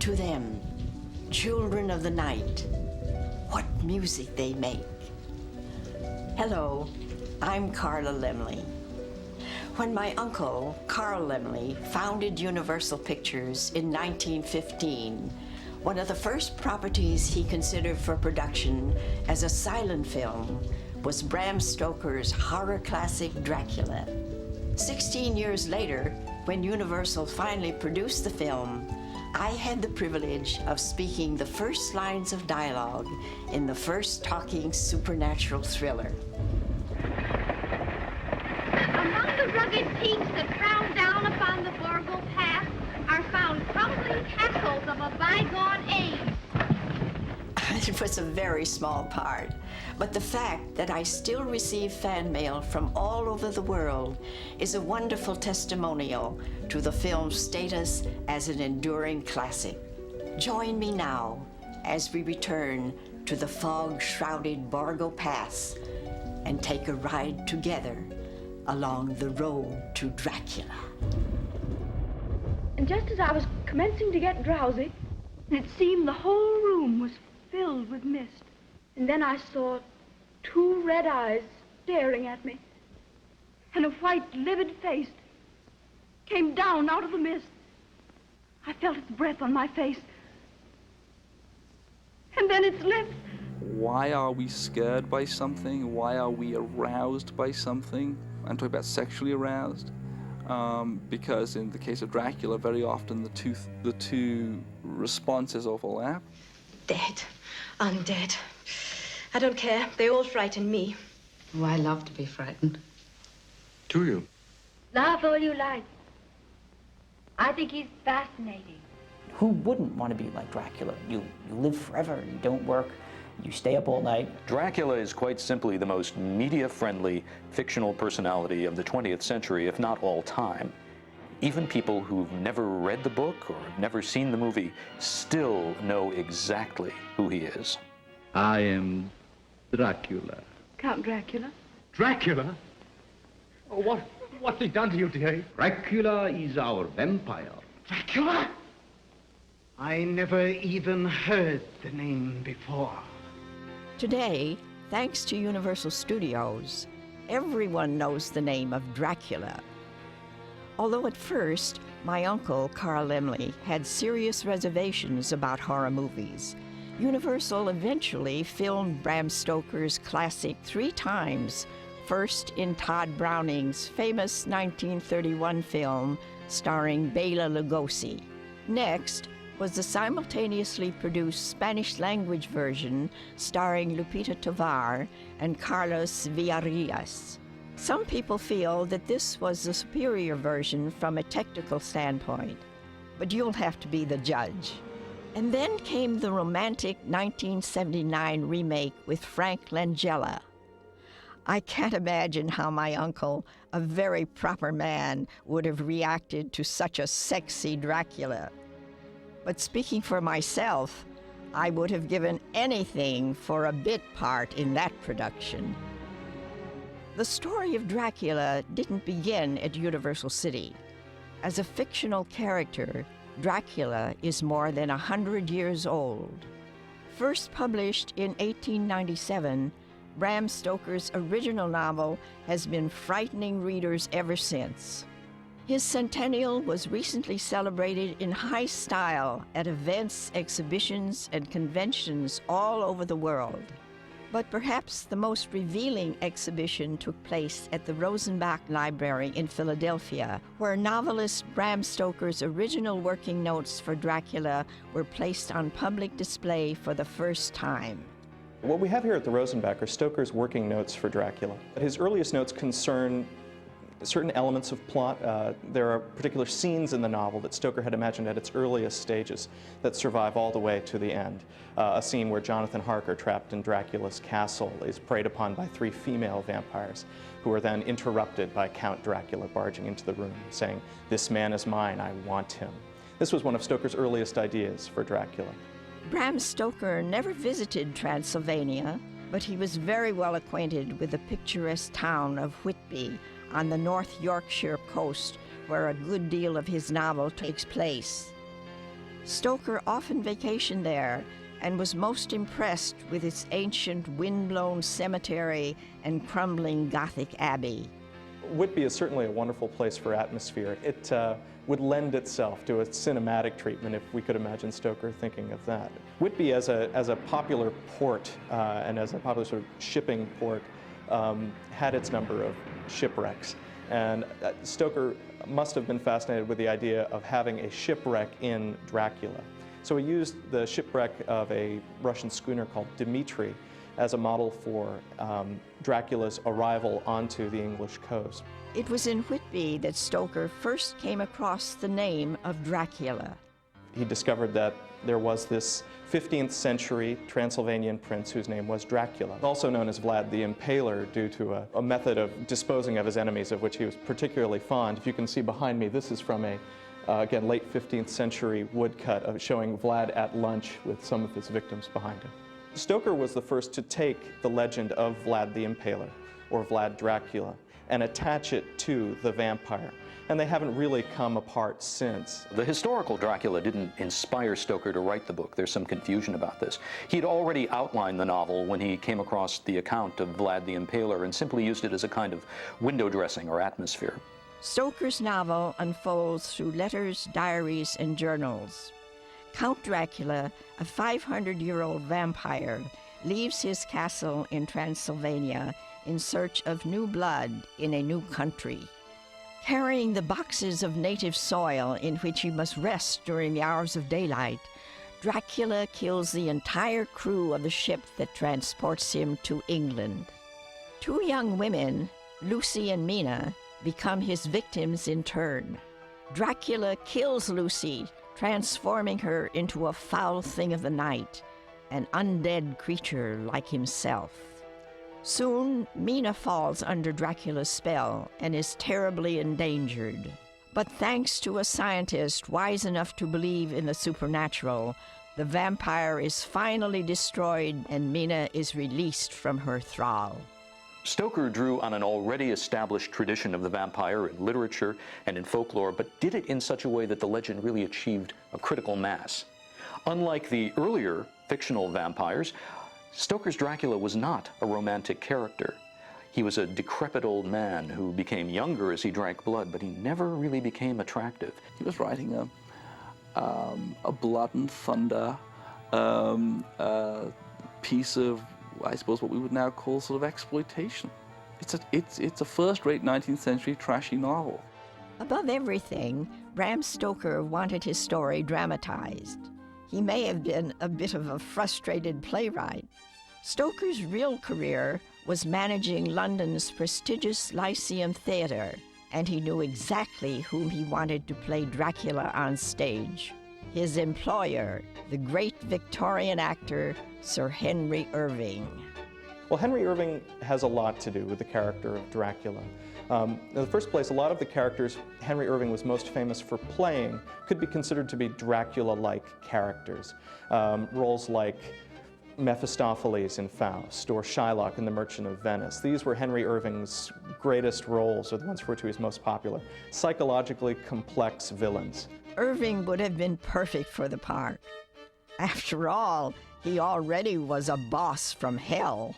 to them, children of the night, what music they make. Hello, I'm Carla Laemmle. When my uncle, Carl Laemmle, founded Universal Pictures in 1915, one of the first properties he considered for production as a silent film was Bram Stoker's horror classic Dracula. 16 years later, when Universal finally produced the film, I had the privilege of speaking the first lines of dialogue in the first talking supernatural thriller. Among the rugged peaks that frown down upon the Borgo Pass are found crumbling castles of a bygone age. It was a very small part, but the fact that I still receive fan mail from all over the world is a wonderful testimonial to the film's status as an enduring classic. Join me now as we return to the fog-shrouded Borgo Pass and take a ride together along the road to Dracula. And just as I was commencing to get drowsy, it seemed the whole room was filled with mist. And then I saw two red eyes staring at me, and a white, livid face came down out of the mist. I felt its breath on my face, and then its lips. Why are we scared by something? Why are we aroused by something? I'm talking about sexually aroused. Because in the case of Dracula, very often the two responses overlap. Dead. Undead. I don't care. They all frighten me. Oh, I love to be frightened. Do you? Laugh all you like. I think he's fascinating. Who wouldn't want to be like Dracula? You live forever, you don't work, you stay up all night. Dracula is quite simply the most media-friendly fictional personality of the 20th century, if not all time. Even people who've never read the book or have never seen the movie still know exactly who he is. I am Dracula. Count Dracula? Dracula? Oh, what's he done to you, dear? Dracula is our vampire. Dracula? I never even heard the name before. Today, thanks to Universal Studios, everyone knows the name of Dracula. Although at first, my uncle, Carl Laemmle, had serious reservations about horror movies, Universal eventually filmed Bram Stoker's classic 3 times, first in Todd Browning's famous 1931 film starring Bela Lugosi. Next was the simultaneously produced Spanish-language version starring Lupita Tovar and Carlos Villarreal. Some people feel that this was the superior version from a technical standpoint, but you'll have to be the judge. And then came the romantic 1979 remake with Frank Langella. I can't imagine how my uncle, a very proper man, would have reacted to such a sexy Dracula. But speaking for myself, I would have given anything for a bit part in that production. The story of Dracula didn't begin at Universal City. As a fictional character, Dracula is more than 100 years old. First published in 1897, Bram Stoker's original novel has been frightening readers ever since. His centennial was recently celebrated in high style at events, exhibitions, and conventions all over the world. But perhaps the most revealing exhibition took place at the Rosenbach Library in Philadelphia, where novelist Bram Stoker's original working notes for Dracula were placed on public display for the first time. What we have here at the Rosenbach are Stoker's working notes for Dracula. His earliest notes concern certain elements of plot. There are particular scenes in the novel that Stoker had imagined at its earliest stages that survive all the way to the end. A scene where Jonathan Harker, trapped in Dracula's castle, is preyed upon by 3 female vampires who are then interrupted by Count Dracula barging into the room saying, "This man is mine, I want him." This was one of Stoker's earliest ideas for Dracula. Bram Stoker never visited Transylvania, but he was very well acquainted with the picturesque town of Whitby on the North Yorkshire coast, where a good deal of his novel takes place. Stoker often vacationed there and was most impressed with its ancient wind-blown cemetery and crumbling Gothic abbey. Whitby is certainly a wonderful place for atmosphere. It would lend itself to a cinematic treatment if we could imagine Stoker thinking of that. Whitby as a popular port and as a popular sort of shipping port had its number of shipwrecks. And Stoker must have been fascinated with the idea of having a shipwreck in Dracula. So he used the shipwreck of a Russian schooner called Dmitri as a model for Dracula's arrival onto the English coast. It was in Whitby that Stoker first came across the name of Dracula. He discovered that there was this 15th century Transylvanian prince whose name was Dracula, also known as Vlad the Impaler due to a method of disposing of his enemies of which he was particularly fond. If you can see behind me, this is from a, again, late 15th century woodcut showing Vlad at lunch with some of his victims behind him. Stoker was the first to take the legend of Vlad the Impaler, or Vlad Dracula, and attach it to the vampire. And they haven't really come apart since. The historical Dracula didn't inspire Stoker to write the book. There's some confusion about this. He'd already outlined the novel when he came across the account of Vlad the Impaler and simply used it as a kind of window dressing or atmosphere. Stoker's novel unfolds through letters, diaries, and journals. Count Dracula, a 500-year-old vampire, leaves his castle in Transylvania in search of new blood in a new country. Carrying the boxes of native soil in which he must rest during the hours of daylight, Dracula kills the entire crew of the ship that transports him to England. Two young women, Lucy and Mina, become his victims in turn. Dracula kills Lucy, transforming her into a foul thing of the night, an undead creature like himself. Soon, Mina falls under Dracula's spell and is terribly endangered. But thanks to a scientist wise enough to believe in the supernatural, the vampire is finally destroyed and Mina is released from her thrall. Stoker drew on an already established tradition of the vampire in literature and in folklore, but did it in such a way that the legend really achieved a critical mass. Unlike the earlier fictional vampires, Stoker's Dracula was not a romantic character. He was a decrepit old man who became younger as he drank blood, but he never really became attractive. He was writing a blood and thunder piece of, I suppose, what we would now call sort of exploitation. It's a first-rate 19th century trashy novel. Above everything, Bram Stoker wanted his story dramatized. He may have been a bit of a frustrated playwright. Stoker's real career was managing London's prestigious Lyceum Theatre, and he knew exactly whom he wanted to play Dracula on stage. His employer, the great Victorian actor, Sir Henry Irving. Well, Henry Irving has a lot to do with the character of Dracula. In the first place, a lot of the characters Henry Irving was most famous for playing could be considered to be Dracula-like characters. Roles like Mephistopheles in Faust or Shylock in The Merchant of Venice. These were Henry Irving's greatest roles, or the ones for which he was most popular. Psychologically complex villains. Irving would have been perfect for the part. After all, he already was a boss from hell.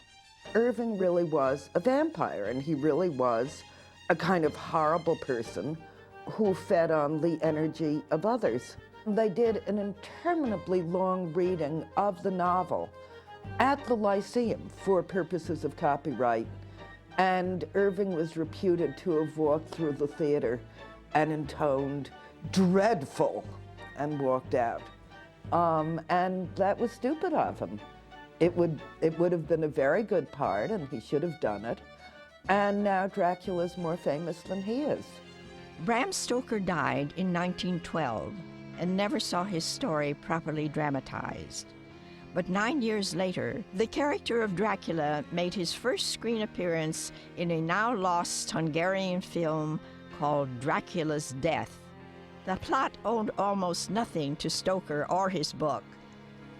Irving really was a vampire, and he really was a kind of horrible person who fed on the energy of others. They did an interminably long reading of the novel at the Lyceum for purposes of copyright, and Irving was reputed to have walked through the theater and intoned "dreadful" and walked out. And that was stupid of him. It would have been a very good part, and he should have done it. And now Dracula's more famous than he is. Bram Stoker died in 1912 and never saw his story properly dramatized. But 9 years later, the character of Dracula made his first screen appearance in a now-lost Hungarian film called Dracula's Death. The plot owed almost nothing to Stoker or his book,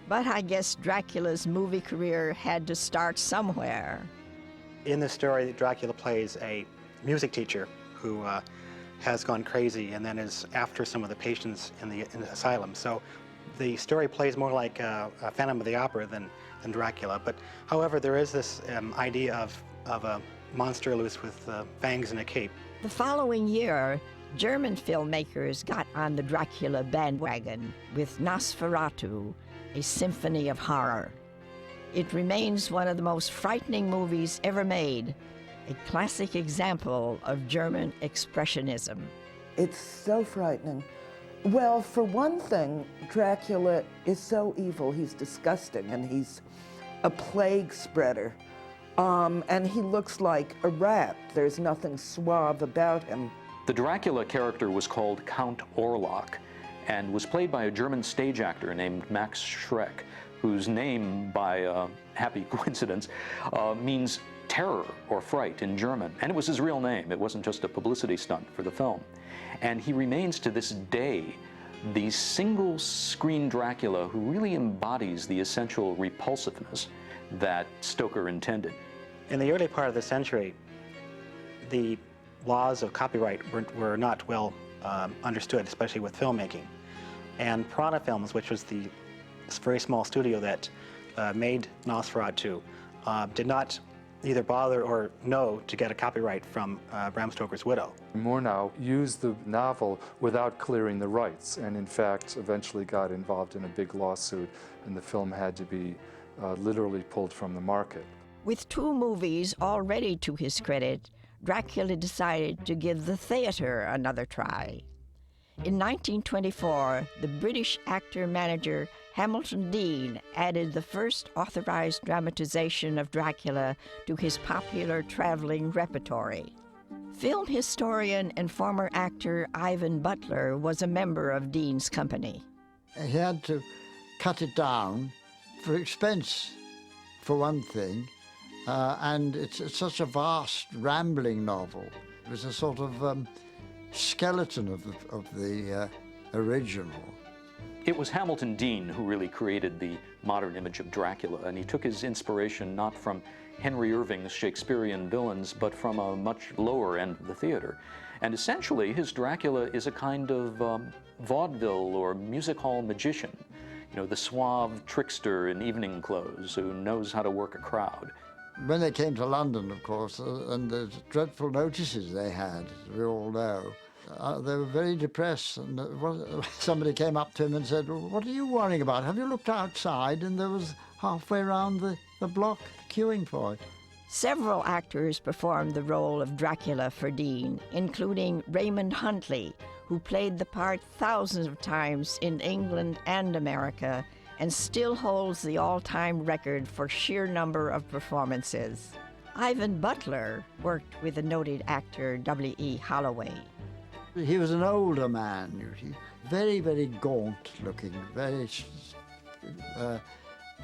but I guess Dracula's movie career had to start somewhere. In the story, Dracula plays a music teacher who has gone crazy and then is after some of the patients in the asylum. So The story plays more like a Phantom of the Opera than Dracula, but however, there is this idea of a monster loose with fangs and a cape. The following year, German filmmakers got on the Dracula bandwagon with Nosferatu, a symphony of horror. It remains one of the most frightening movies ever made, a classic example of German expressionism. It's so frightening. Well, for one thing, Dracula is so evil, he's disgusting, and he's a plague spreader. And he looks like a rat. There's nothing suave about him. The Dracula character was called Count Orlok and was played by a German stage actor named Max Schreck, whose name, by happy coincidence, means terror or fright in German. And it was his real name. It wasn't just a publicity stunt for the film. And he remains to this day the single-screen Dracula who really embodies the essential repulsiveness that Stoker intended. In the early part of the century, the laws of copyright were not well understood, especially with filmmaking. And Piranha Films, which was this very small studio that made Nosferatu, did not either bother or know to get a copyright from Bram Stoker's widow. Murnau used the novel without clearing the rights, and in fact eventually got involved in a big lawsuit, and the film had to be literally pulled from the market. With 2 movies already to his credit, Dracula decided to give the theater another try. In 1924, the British actor-manager Hamilton Deane added the first authorized dramatization of Dracula to his popular traveling repertory. Film historian and former actor Ivan Butler was a member of Deane's company. He had to cut it down for expense, for one thing, and it's such a vast, rambling novel. It was a sort of skeleton of the original. It was Hamilton Deane who really created the modern image of Dracula, and he took his inspiration not from Henry Irving's Shakespearean villains, but from a much lower end of the theater. And essentially, his Dracula is a kind of vaudeville or music hall magician. You know, the suave trickster in evening clothes who knows how to work a crowd. When they came to London, of course, and the dreadful notices they had, as we all know, they were very depressed, and somebody came up to him and said, well, what are you worrying about? Have you looked outside? And there was halfway around the block queuing for it. Several actors performed the role of Dracula for Deane, including Raymond Huntley, who played the part thousands of times in England and America and still holds the all-time record for sheer number of performances. Ivan Butler worked with the noted actor W.E. Holloway. He was an older man, you see, very, very gaunt looking, very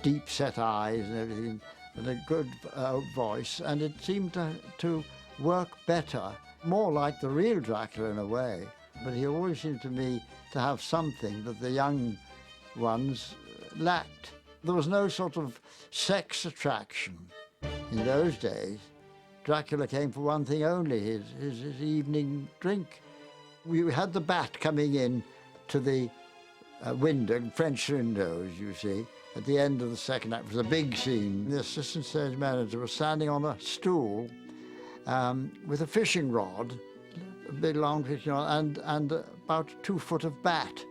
deep-set eyes and everything, and a good voice, and it seemed to work better, more like the real Dracula in a way. But he always seemed to me to have something that the young ones lacked. There was no sort of sex attraction in those days. Dracula came for one thing only, his evening drink. We had the bat coming in to the window, French windows, you see, at the end of the second act. It was a big scene. The assistant stage manager was standing on a stool with a fishing rod, a big long fishing rod, and about 2 foot of bat.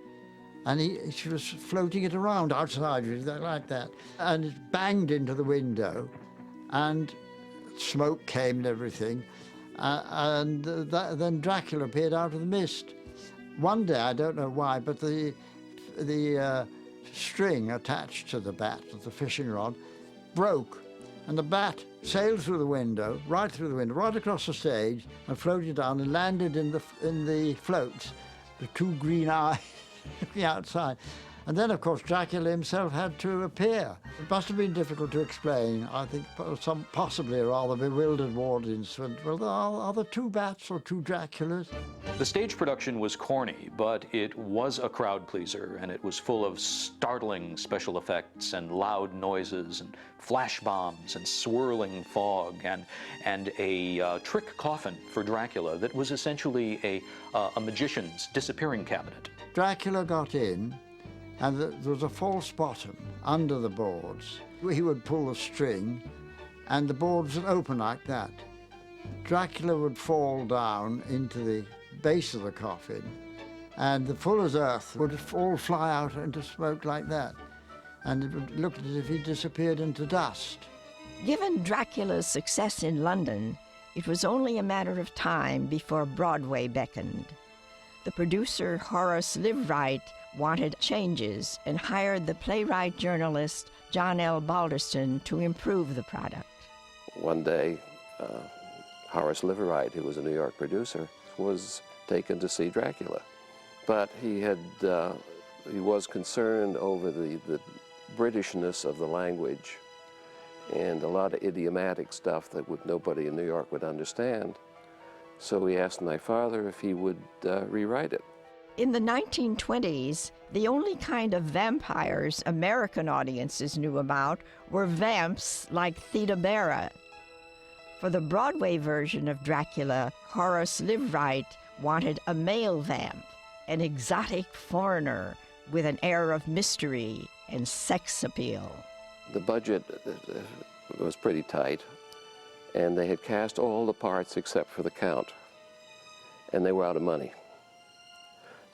And she was floating it around outside, like that. And it banged into the window, and smoke came and everything. Then Dracula appeared out of the mist. One day, I don't know why, but the string attached to the bat, the fishing rod, broke, and the bat sailed through the window, right across the stage, and floated down and landed in the floats, the 2 green eyes looking outside. And then, of course, Dracula himself had to appear. It must have been difficult to explain. I think possibly a rather bewildered audience went, well, are there 2 bats or 2 Draculas? The stage production was corny, but it was a crowd pleaser, and it was full of startling special effects and loud noises and flash bombs and swirling fog and a trick coffin for Dracula that was essentially a magician's disappearing cabinet. Dracula got in, and there was a false bottom under the boards. He would pull the string, and the boards would open like that. Dracula would fall down into the base of the coffin, and the fuller's earth would all fly out into smoke like that, and it would look as if he disappeared into dust. Given Dracula's success in London, it was only a matter of time before Broadway beckoned. The producer, Horace Liveright, wanted changes and hired the playwright-journalist John L. Balderston to improve the product. One day, Horace Liveright, who was a New York producer, was taken to see Dracula. But he was concerned over the Britishness of the language and a lot of idiomatic stuff that nobody in New York would understand. So he asked my father if he would rewrite it. In the 1920s, the only kind of vampires American audiences knew about were vamps like Theda Bara. For the Broadway version of Dracula, Horace Liveright wanted a male vamp, an exotic foreigner with an air of mystery and sex appeal. The budget was pretty tight, and they had cast all the parts except for the Count, and they were out of money.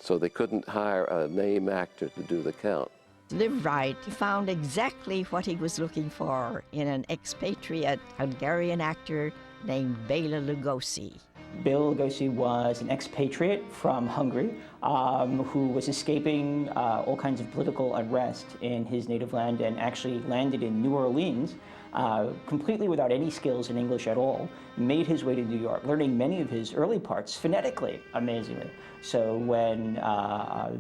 So they couldn't hire a name actor to do the Count. Liveright found exactly what he was looking for in an expatriate Hungarian actor named Bela Lugosi. Bela Lugosi was an expatriate from Hungary who was escaping all kinds of political unrest in his native land and actually landed in New Orleans completely without any skills in English at all, made his way to New York, learning many of his early parts phonetically, amazingly. So when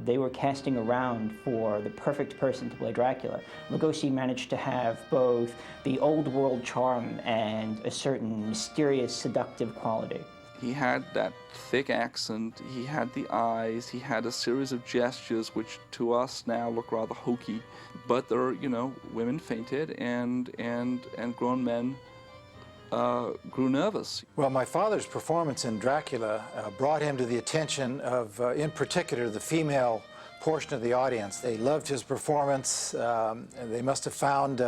they were casting around for the perfect person to play Dracula, Lugosi managed to have both the old world charm and a certain mysterious, seductive quality. He had that thick accent, he had the eyes, he had a series of gestures which to us now look rather hokey. But there are, women fainted and grown men grew nervous. Well, my father's performance in Dracula brought him to the attention of, in particular, the female portion of the audience. They loved his performance. They must have found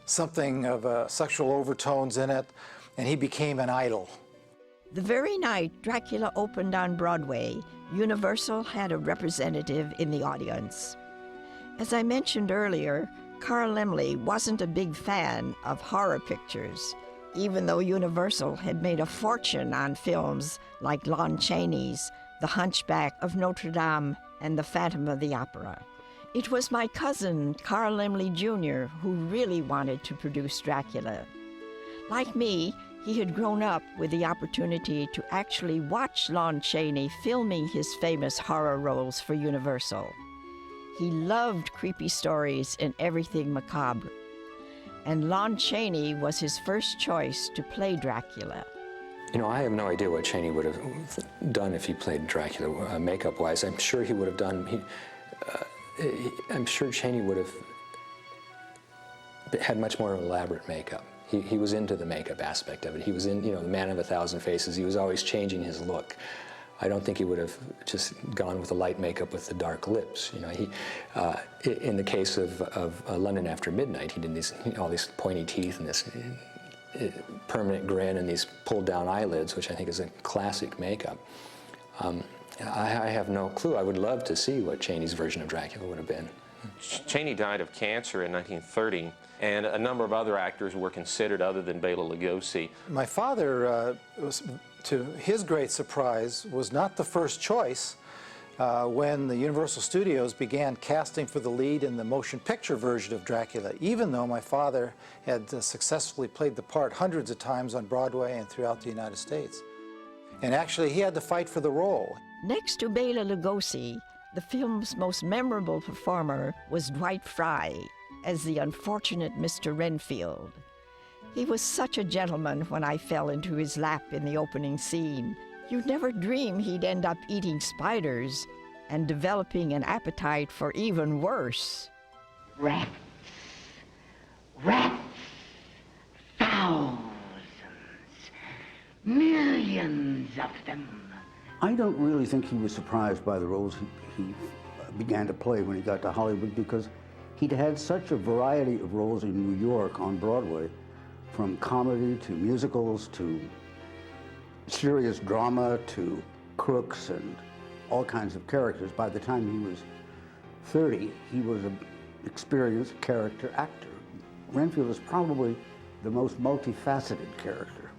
something of sexual overtones in it, and he became an idol. The very night Dracula opened on Broadway, Universal had a representative in the audience. As I mentioned earlier, Carl Laemmle wasn't a big fan of horror pictures, even though Universal had made a fortune on films like Lon Chaney's The Hunchback of Notre Dame and The Phantom of the Opera. It was my cousin, Carl Laemmle Jr., who really wanted to produce Dracula. Like me, he had grown up with the opportunity to actually watch Lon Chaney filming his famous horror roles for Universal. He loved creepy stories and everything macabre. And Lon Chaney was his first choice to play Dracula. I have no idea what Chaney would have done if he played Dracula makeup-wise. I'm sure he would have done, I'm sure Chaney would have had much more elaborate makeup. He was into the makeup aspect of it. He was in, the man of 1,000 faces. He was always changing his look. I don't think he would have just gone with the light makeup with the dark lips. In the case of London After Midnight, he did all these pointy teeth and this permanent grin and these pulled down eyelids, which I think is a classic makeup. I have no clue. I would love to see what Chaney's version of Dracula would have been. Chaney died of cancer in 1930, and a number of other actors were considered other than Bela Lugosi. My father, to his great surprise, was not the first choice when the Universal Studios began casting for the lead in the motion picture version of Dracula, even though my father had successfully played the part hundreds of times on Broadway and throughout the United States. And actually, he had to fight for the role. Next to Bela Lugosi, the film's most memorable performer was Dwight Fry as the unfortunate Mr. Renfield. He was such a gentleman when I fell into his lap in the opening scene. You'd never dream he'd end up eating spiders and developing an appetite for even worse. Rats. Rats. Thousands. Millions of them. I don't really think he was surprised by the roles he began to play when he got to Hollywood, because he'd had such a variety of roles in New York on Broadway, from comedy to musicals to serious drama to crooks and all kinds of characters. By the time he was 30, he was an experienced character actor. Renfield is probably the most multifaceted character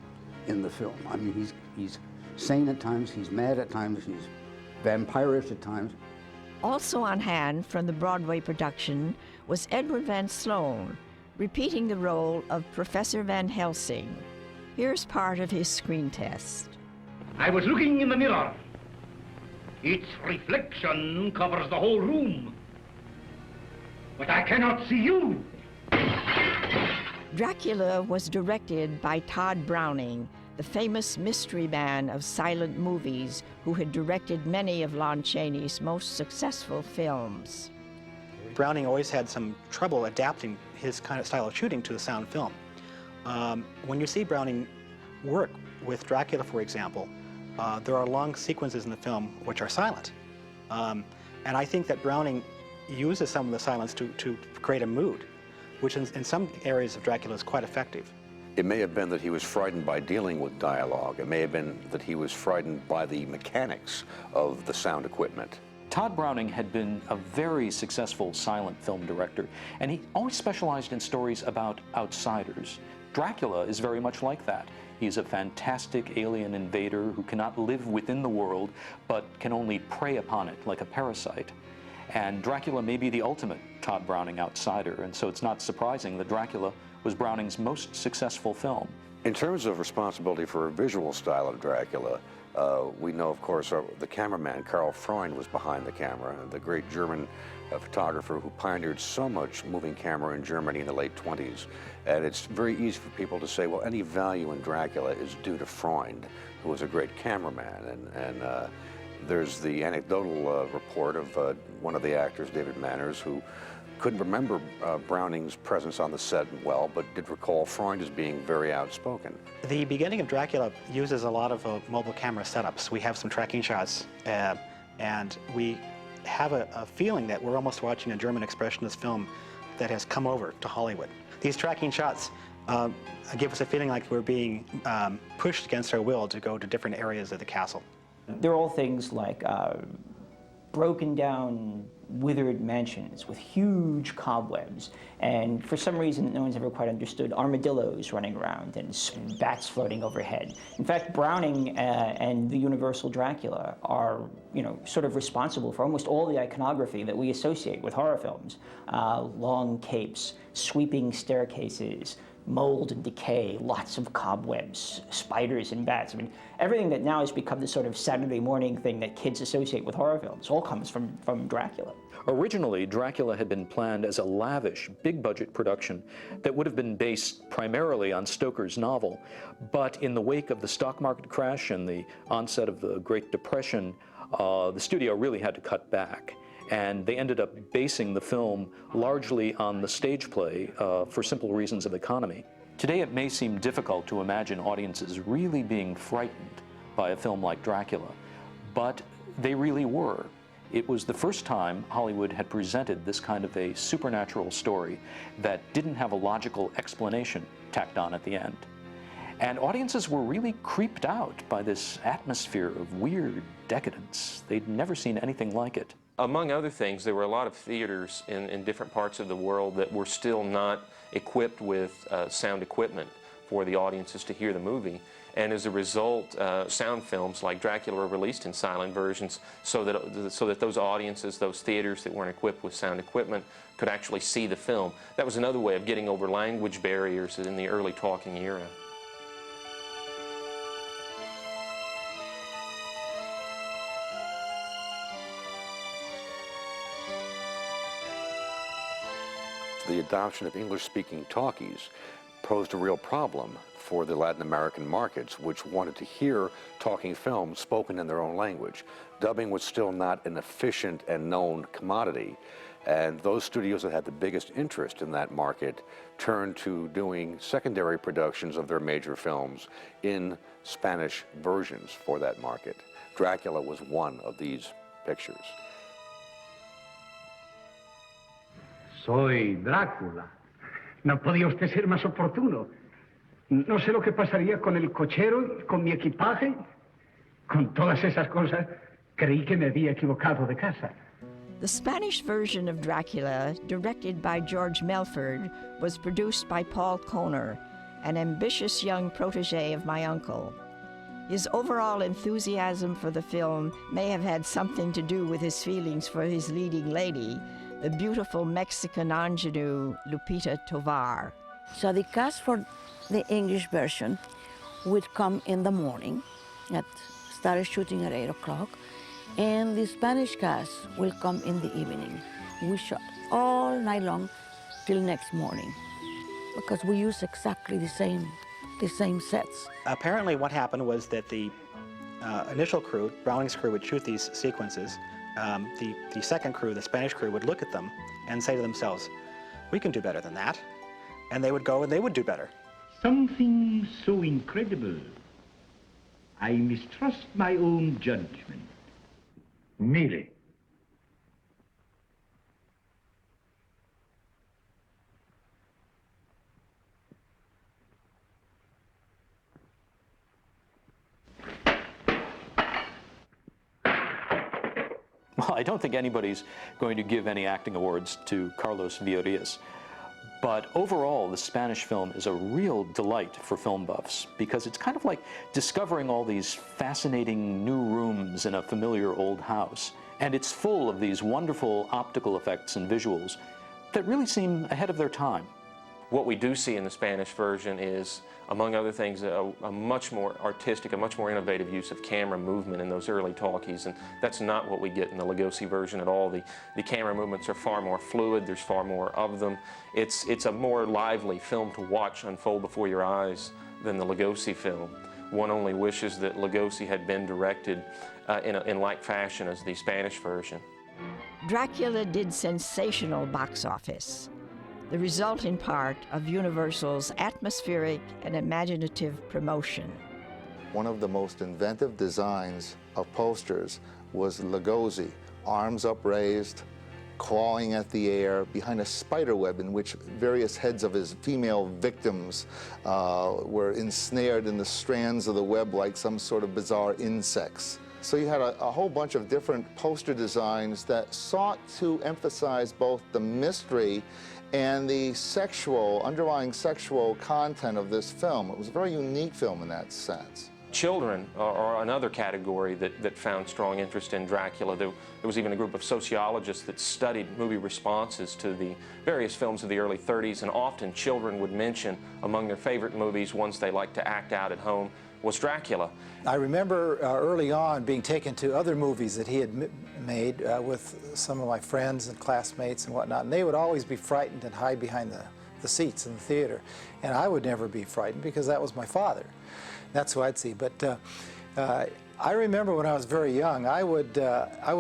in the film. I mean, he's sane at times, he's mad at times, he's vampirish at times. Also on hand from the Broadway production was Edward Van Sloan, repeating the role of Professor Van Helsing. Here's part of his screen test. I was looking in the mirror. Its reflection covers the whole room. But I cannot see you. Dracula was directed by Todd Browning, the famous mystery man of silent movies who had directed many of Lon Chaney's most successful films. Browning always had some trouble adapting his kind of style of shooting to the sound film. When you see Browning work with Dracula, for example, there are long sequences in the film which are silent. And I think that Browning uses some of the silence to create a mood, which in some areas of Dracula is quite effective. It may have been that he was frightened by dealing with dialogue. It may have been that he was frightened by the mechanics of the sound equipment. Todd Browning had been a very successful silent film director, and he always specialized in stories about outsiders. Dracula is very much like that. He's a fantastic alien invader who cannot live within the world, but can only prey upon it like a parasite. And Dracula may be the ultimate Todd Browning outsider, and so it's not surprising that Dracula was Browning's most successful film. In terms of responsibility for a visual style of Dracula, we know, of course, the cameraman, Karl Freund, was behind the camera, the great German photographer who pioneered so much moving camera in Germany in the late 20s. And it's very easy for people to say, well, any value in Dracula is due to Freund, who was a great cameraman. And there's the anecdotal report of one of the actors, David Manners, who couldn't remember Browning's presence on the set well, but did recall Freund as being very outspoken. The beginning of Dracula uses a lot of mobile camera setups. We have some tracking shots, and we have a feeling that we're almost watching a German expressionist film that has come over to Hollywood. These tracking shots give us a feeling like we're being pushed against our will to go to different areas of the castle. They're all things like broken down, withered mansions with huge cobwebs, and for some reason no one's ever quite understood, armadillos running around and bats floating overhead. In fact, Browning and the Universal Dracula are, sort of responsible for almost all the iconography that we associate with horror films. Long capes, sweeping staircases, mold and decay, lots of cobwebs, spiders and bats. I mean, everything that now has become this sort of Saturday morning thing that kids associate with horror films all comes from Dracula. Originally, Dracula had been planned as a lavish, big-budget production that would have been based primarily on Stoker's novel, but in the wake of the stock market crash and the onset of the Great Depression, the studio really had to cut back. And they ended up basing the film largely on the stage play for simple reasons of economy. Today it may seem difficult to imagine audiences really being frightened by a film like Dracula, but they really were. It was the first time Hollywood had presented this kind of a supernatural story that didn't have a logical explanation tacked on at the end. And audiences were really creeped out by this atmosphere of weird decadence. They'd never seen anything like it. Among other things, there were a lot of theaters in different parts of the world that were still not equipped with sound equipment for the audiences to hear the movie. And as a result, sound films like Dracula were released in silent versions so that those audiences, those theaters that weren't equipped with sound equipment, could actually see the film. That was another way of getting over language barriers in the early talking era. The adoption of English-speaking talkies posed a real problem for the Latin American markets, which wanted to hear talking films spoken in their own language. Dubbing was still not an efficient and known commodity, and those studios that had the biggest interest in that market turned to doing secondary productions of their major films in Spanish versions for that market. Dracula was one of these pictures. Soy Drácula. No podía usted ser más oportuno. No sé lo que pasaría con el cochero, con mi equipaje. Con todas esas cosas, creí que me había equivocado de casa. The Spanish version of Dracula, directed by George Melford, was produced by Paul Kohner, an ambitious young protege of my uncle. His overall enthusiasm for the film may have had something to do with his feelings for his leading lady, the beautiful Mexican ingenue Lupita Tovar. So the cast for the English version would come in the morning, started shooting at 8 o'clock, and the Spanish cast will come in the evening. We shot all night long till next morning because we use exactly the same sets. Apparently what happened was that the initial crew, Browning's crew, would shoot these sequences. The second crew, the Spanish crew, would look at them and say to themselves, we can do better than that. And they would go and they would do better. Something so incredible. I mistrust my own judgment. Mire. Well, I don't think anybody's going to give any acting awards to Carlos Villorías. But overall, the Spanish film is a real delight for film buffs because it's kind of like discovering all these fascinating new rooms in a familiar old house. And it's full of these wonderful optical effects and visuals that really seem ahead of their time. What we do see in the Spanish version is, among other things, a much more artistic, a much more innovative use of camera movement in those early talkies, and that's not what we get in the Lugosi version at all. The camera movements are far more fluid, there's far more of them. It's a more lively film to watch unfold before your eyes than the Lugosi film. One only wishes that Lugosi had been directed in like fashion as the Spanish version. Dracula did sensational box office, the result in part of Universal's atmospheric and imaginative promotion. One of the most inventive designs of posters was Lugosi, arms upraised, clawing at the air behind a spider web in which various heads of his female victims were ensnared in the strands of the web like some sort of bizarre insects. So you had a whole bunch of different poster designs that sought to emphasize both the mystery and the underlying sexual content of this film. It was a very unique film in that sense. Children are another category that found strong interest in Dracula. There was even a group of sociologists that studied movie responses to the various films of the early 30s, and often children would mention among their favorite movies, ones they liked to act out at home, was Dracula. I remember early on being taken to other movies that he had made with some of my friends and classmates and whatnot, and they would always be frightened and hide behind the seats in the theater. And I would never be frightened because that was my father. That's who I'd see. But I remember when I was very young, I would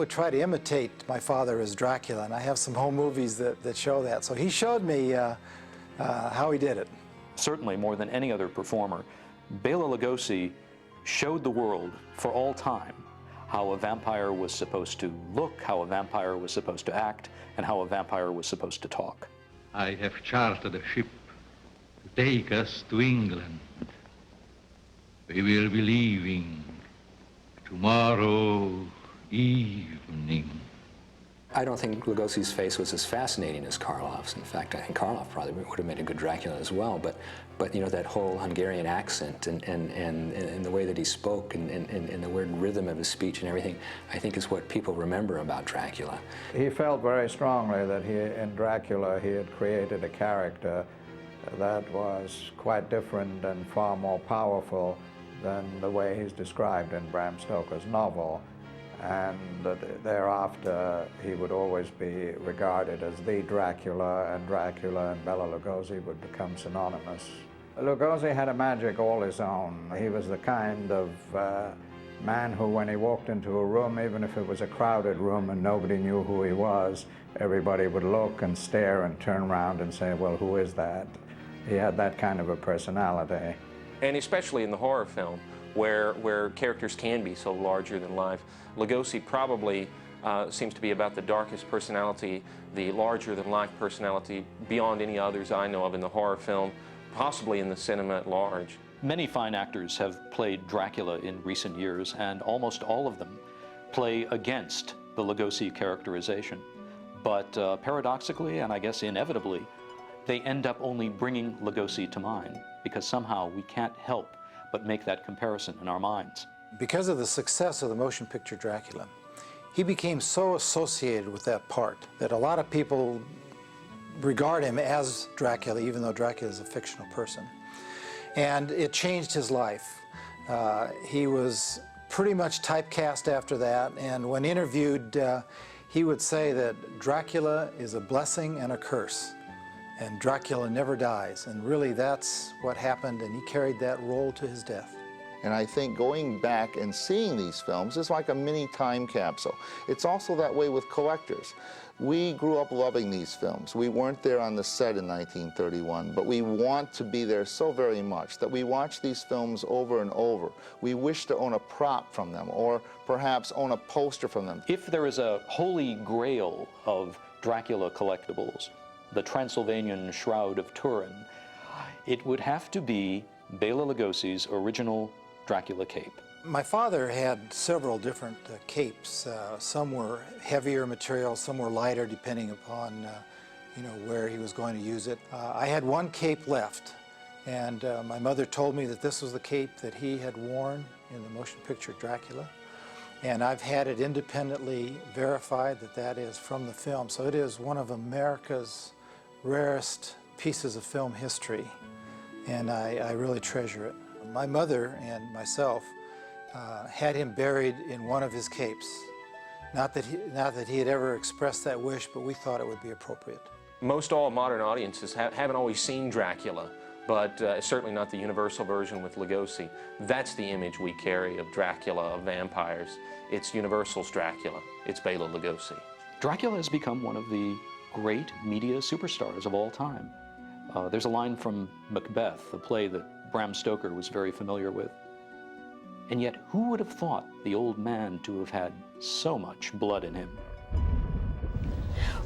try to imitate my father as Dracula, and I have some home movies that show that. So he showed me how he did it. Certainly more than any other performer, Bela Lugosi showed the world for all time how a vampire was supposed to look, how a vampire was supposed to act, and how a vampire was supposed to talk. I have chartered a ship to take us to England. We will be leaving tomorrow evening. I don't think Lugosi's face was as fascinating as Karloff's. In fact, I think Karloff probably would have made a good Dracula as well. But you know, that whole Hungarian accent and the way that he spoke and the weird rhythm of his speech and everything, I think is what people remember about Dracula. He felt very strongly that in Dracula he had created a character that was quite different and far more powerful than the way he's described in Bram Stoker's novel. And thereafter, he would always be regarded as the Dracula, and Dracula and Bela Lugosi would become synonymous. Lugosi had a magic all his own. He was the kind of man who, when he walked into a room, even if it was a crowded room and nobody knew who he was, everybody would look and stare and turn around and say, well, who is that? He had that kind of a personality. And especially in the horror film, where characters can be so larger than life, Lugosi probably seems to be about the darkest personality, the larger-than-life personality beyond any others I know of in the horror film, possibly in the cinema at large. Many fine actors have played Dracula in recent years, and almost all of them play against the Lugosi characterization. But paradoxically, and I guess inevitably, they end up only bringing Lugosi to mind, because somehow we can't help but make that comparison in our minds. Because of the success of the motion picture Dracula, he became so associated with that part that a lot of people regard him as Dracula, even though Dracula is a fictional person. And it changed his life. He was pretty much typecast after that, and when interviewed, he would say that Dracula is a blessing and a curse, and Dracula never dies. And really, that's what happened, and he carried that role to his death. And I think going back and seeing these films is like a mini time capsule. It's also that way with collectors. We grew up loving these films. We weren't there on the set in 1931, but we want to be there so very much that we watch these films over and over. We wish to own a prop from them, or perhaps own a poster from them. If there is a holy grail of Dracula collectibles, the Transylvanian Shroud of Turin, it would have to be Bela Lugosi's original Dracula cape. My father had several different capes. Some were heavier material, some were lighter, depending upon where he was going to use it. I had one cape left, and my mother told me that this was the cape that he had worn in the motion picture Dracula. And I've had it independently verified that that is from the film. So it is one of America's rarest pieces of film history, and I really treasure it. My mother and myself had him buried in one of his capes. Not that he had ever expressed that wish, but we thought it would be appropriate. Most all modern audiences haven't always seen Dracula, but certainly not the universal version with Lugosi. That's the image we carry of Dracula, of vampires. It's Universal's Dracula. It's Bela Lugosi. Dracula has become one of the great media superstars of all time. There's a line from Macbeth, a play that Bram Stoker was very familiar with. And yet, who would have thought the old man to have had so much blood in him?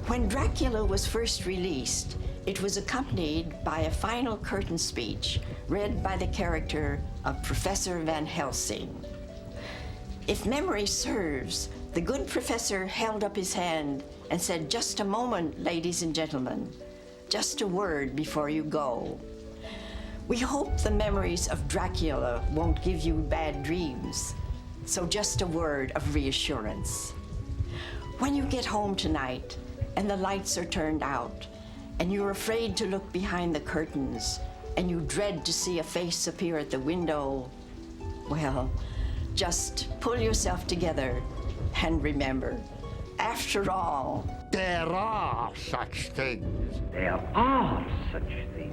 When Dracula was first released, it was accompanied by a final curtain speech read by the character of Professor Van Helsing. If memory serves, the good professor held up his hand and said, "Just a moment, ladies and gentlemen, just a word before you go." We hope the memories of Dracula won't give you bad dreams, so just a word of reassurance. When you get home tonight and the lights are turned out and you're afraid to look behind the curtains and you dread to see a face appear at the window, well, just pull yourself together and remember, after all, there are such things. There are such things.